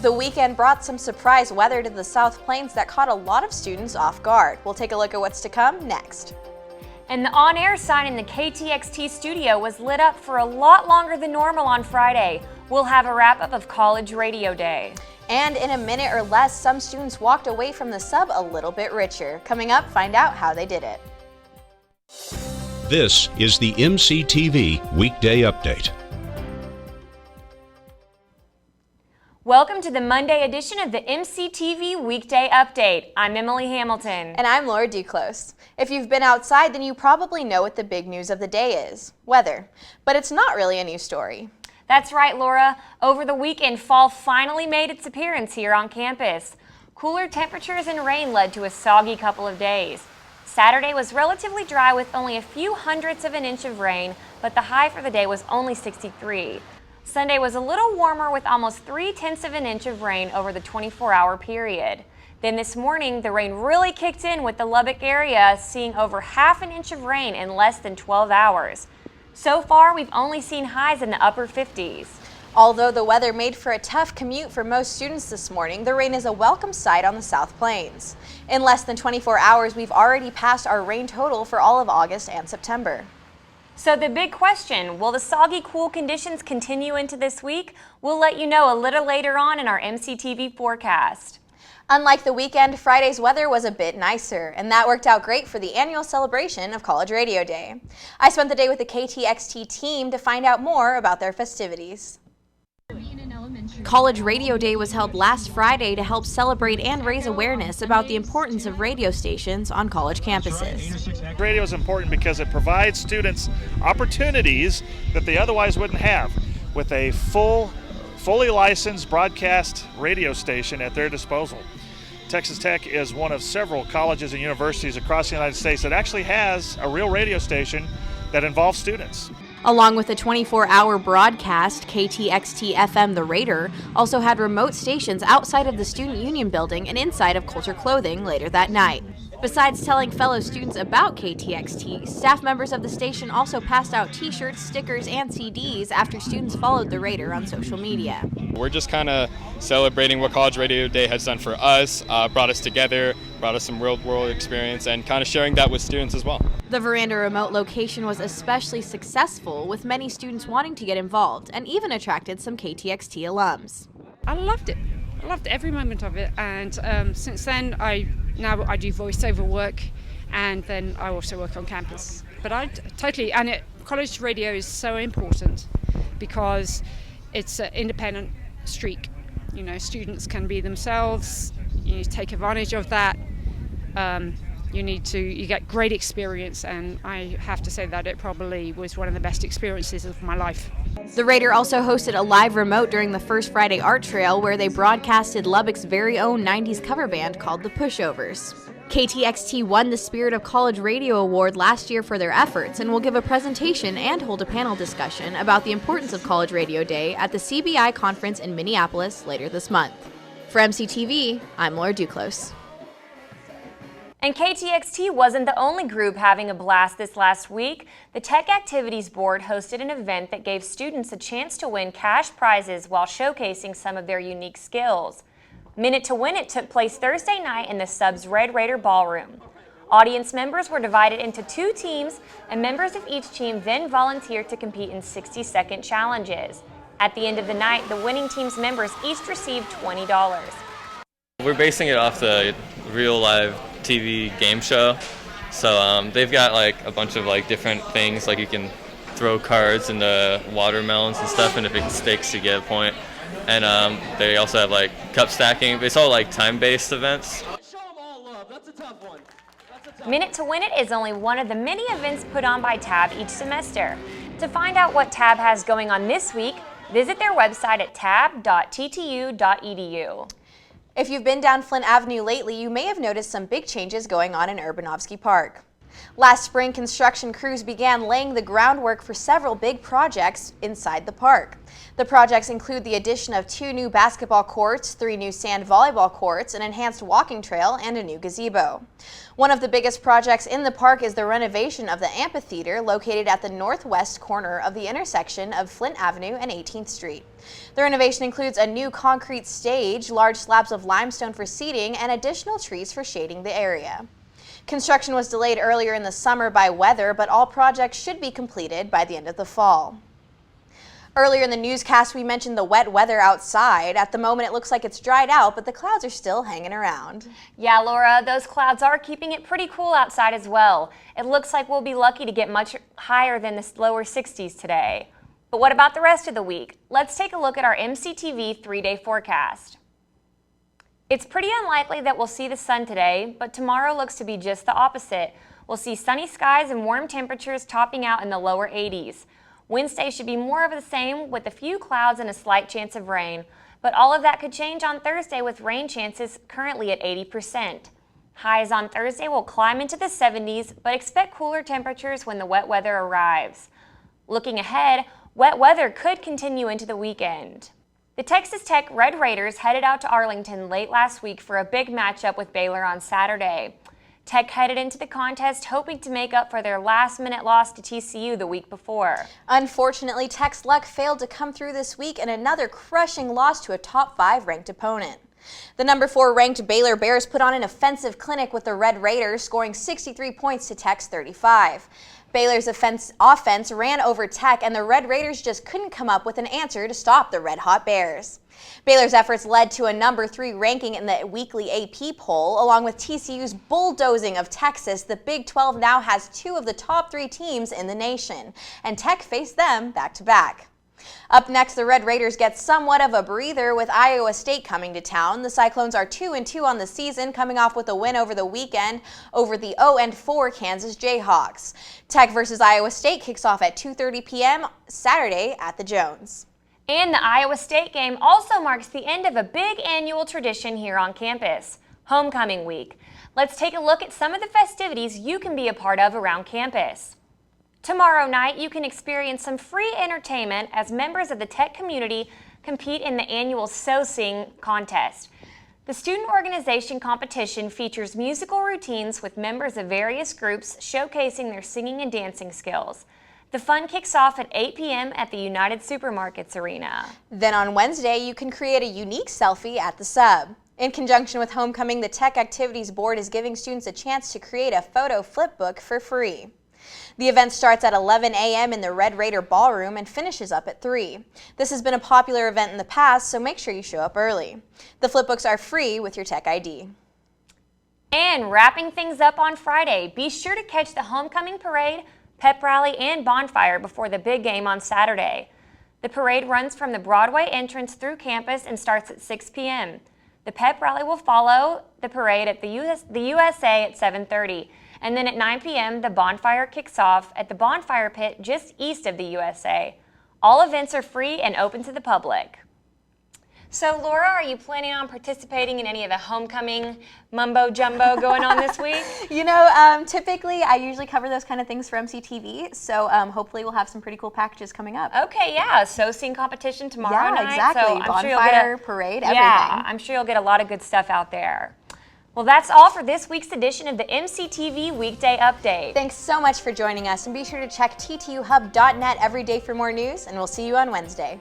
The weekend brought some surprise weather to the South Plains that caught a lot of students off guard. We'll take a look at what's to come next. And the on-air sign in the KTXT studio was lit up for a lot longer than normal on Friday. We'll have a wrap-up of College Radio Day. And in a minute or less, some students walked away from the sub a little bit richer. Coming up, find out how they did it. This is the MCTV Weekday Update. Welcome to the Monday edition of the MCTV Weekday Update. I'm Emily Hamilton. And I'm Laura Duclos. If you've been outside, then you probably know what the big news of the day is: weather. But it's not really a new story. That's right, Laura. Over the weekend, fall finally made its appearance here on campus. Cooler temperatures and rain led to a soggy couple of days. Saturday was relatively dry with only a few hundredths of an inch of rain, but the high for the day was only 63. Sunday was a little warmer with almost 3/10 of an inch of rain over the 24-hour period. Then this morning, the rain really kicked in with the Lubbock area seeing over half an inch of rain in less than 12 hours. So far, we've only seen highs in the upper 50s. Although the weather made for a tough commute for most students this morning, the rain is a welcome sight on the South Plains. In less than 24 hours, we've already passed our rain total for all of August and September. So the big question, will the soggy, cool conditions continue into this week? We'll let you know a little later on in our MCTV forecast. Unlike the weekend, Friday's weather was a bit nicer, and that worked out great for the annual celebration of College Radio Day. I spent the day with the KTXT team to find out more about their festivities. College Radio Day was held last Friday to help celebrate and raise awareness about the importance of radio stations on college campuses. Radio is important because it provides students opportunities that they otherwise wouldn't have with a fully licensed broadcast radio station at their disposal. Texas Tech is one of several colleges and universities across the United States that actually has a real radio station that involves students. Along with a 24-hour broadcast, KTXT FM The Raider also had remote stations outside of the Student Union building and inside of Culture Clothing later that night. Besides telling fellow students about KTXT, staff members of the station also passed out t-shirts, stickers, and CDs after students followed the Raider on social media. We're just kind of celebrating what College Radio Day has done for us, brought us together, brought us some real-world experience, and kind of sharing that with students as well. The Veranda remote location was especially successful, with many students wanting to get involved, and even attracted some KTXT alums. I loved it. I loved every moment of it, and since then I do voiceover work, and then I also work on campus. But college radio is so important because it's an independent streak. You know, students can be themselves. You need to take advantage of that. You get great experience, and I have to say that it probably was one of the best experiences of my life. The Raider also hosted a live remote during the first Friday Art Trail, where they broadcasted Lubbock's very own 90s cover band called the Pushovers. KTXT won the Spirit of College Radio Award last year for their efforts, and will give a presentation and hold a panel discussion about the importance of College Radio Day at the CBI conference in Minneapolis later this month. For MCTV, I'm Laura Duclos. And KTXT wasn't the only group having a blast this last week. The Tech Activities Board hosted an event that gave students a chance to win cash prizes while showcasing some of their unique skills. Minute to Win It took place Thursday night in the Sub's Red Raider Ballroom. Audience members were divided into two teams, and members of each team then volunteered to compete in 60-second challenges. At the end of the night, the winning team's members each received $20. We're basing it off the real live TV game show. So they've got like a bunch of like different things, like you can throw cards into watermelons and stuff, and if it sticks you get a point. And they also have like cup stacking. It's all like time-based events. Minute to Win It is only one of the many events put on by TAB each semester. To find out what TAB has going on this week, visit their website at tab.ttu.edu. If you've been down Flint Avenue lately, you may have noticed some big changes going on in Urbanovsky Park. Last spring, construction crews began laying the groundwork for several big projects inside the park. The projects include the addition of 2 new basketball courts, 3 new sand volleyball courts, an enhanced walking trail, and a new gazebo. One of the biggest projects in the park is the renovation of the amphitheater located at the northwest corner of the intersection of Flint Avenue and 18th Street. The renovation includes a new concrete stage, large slabs of limestone for seating, and additional trees for shading the area. Construction was delayed earlier in the summer by weather, but all projects should be completed by the end of the fall. Earlier in the newscast, we mentioned the wet weather outside. At the moment, it looks like it's dried out, but the clouds are still hanging around. Yeah, Laura, those clouds are keeping it pretty cool outside as well. It looks like we'll be lucky to get much higher than the lower 60s today. But what about the rest of the week? Let's take a look at our MCTV 3-day forecast. It's pretty unlikely that we'll see the sun today, but tomorrow looks to be just the opposite. We'll see sunny skies and warm temperatures topping out in the lower 80s. Wednesday should be more of the same with a few clouds and a slight chance of rain, but all of that could change on Thursday with rain chances currently at 80%. Highs on Thursday will climb into the 70s, but expect cooler temperatures when the wet weather arrives. Looking ahead, wet weather could continue into the weekend. The Texas Tech Red Raiders headed out to Arlington late last week for a big matchup with Baylor on Saturday. Tech headed into the contest hoping to make up for their last-minute loss to TCU the week before. Unfortunately, Tech's luck failed to come through this week in another crushing loss to a top 5 ranked opponent. The number 4 ranked Baylor Bears put on an offensive clinic with the Red Raiders, scoring 63 points to Tech's 35. Baylor's offense ran over Tech, and the Red Raiders just couldn't come up with an answer to stop the red-hot Bears. Baylor's efforts led to a number 3 ranking in the weekly AP poll. Along with TCU's bulldozing of Texas, the Big 12 now has 2 of the top 3 teams in the nation, and Tech faced them back-to-back. Up next, the Red Raiders get somewhat of a breather with Iowa State coming to town. The Cyclones are 2-2 on the season, coming off with a win over the weekend over the 0-4 Kansas Jayhawks. Tech versus Iowa State kicks off at 2:30 p.m. Saturday at the Jones. And the Iowa State game also marks the end of a big annual tradition here on campus, Homecoming Week. Let's take a look at some of the festivities you can be a part of around campus. Tomorrow night, you can experience some free entertainment as members of the Tech community compete in the annual So Sing contest. The student organization competition features musical routines with members of various groups showcasing their singing and dancing skills. The fun kicks off at 8 p.m. at the United Supermarkets Arena. Then on Wednesday, you can create a unique selfie at the Sub. In conjunction with Homecoming, the Tech Activities Board is giving students a chance to create a photo flipbook for free. The event starts at 11 a.m. in the Red Raider Ballroom and finishes up at 3. This has been a popular event in the past, so make sure you show up early. The flipbooks are free with your Tech ID. And wrapping things up on Friday, be sure to catch the Homecoming Parade, pep rally, and bonfire before the big game on Saturday. The parade runs from the Broadway entrance through campus and starts at 6 p.m. The pep rally will follow the parade at the USA at 7:30. And then at 9 p.m., the bonfire kicks off at the bonfire pit just east of the USA. All events are free and open to the public. So, Laura, are you planning on participating in any of the homecoming mumbo-jumbo going on this week? You know, typically I usually cover those kind of things for MCTV, so hopefully we'll have some pretty cool packages coming up. Okay, yeah, so sing competition tomorrow night. Yeah, exactly. So Bonfire, parade, everything. Yeah, I'm sure you'll get a lot of good stuff out there. Well, that's all for this week's edition of the MCTV Weekday Update. Thanks so much for joining us, and be sure to check ttuhub.net every day for more news, and we'll see you on Wednesday.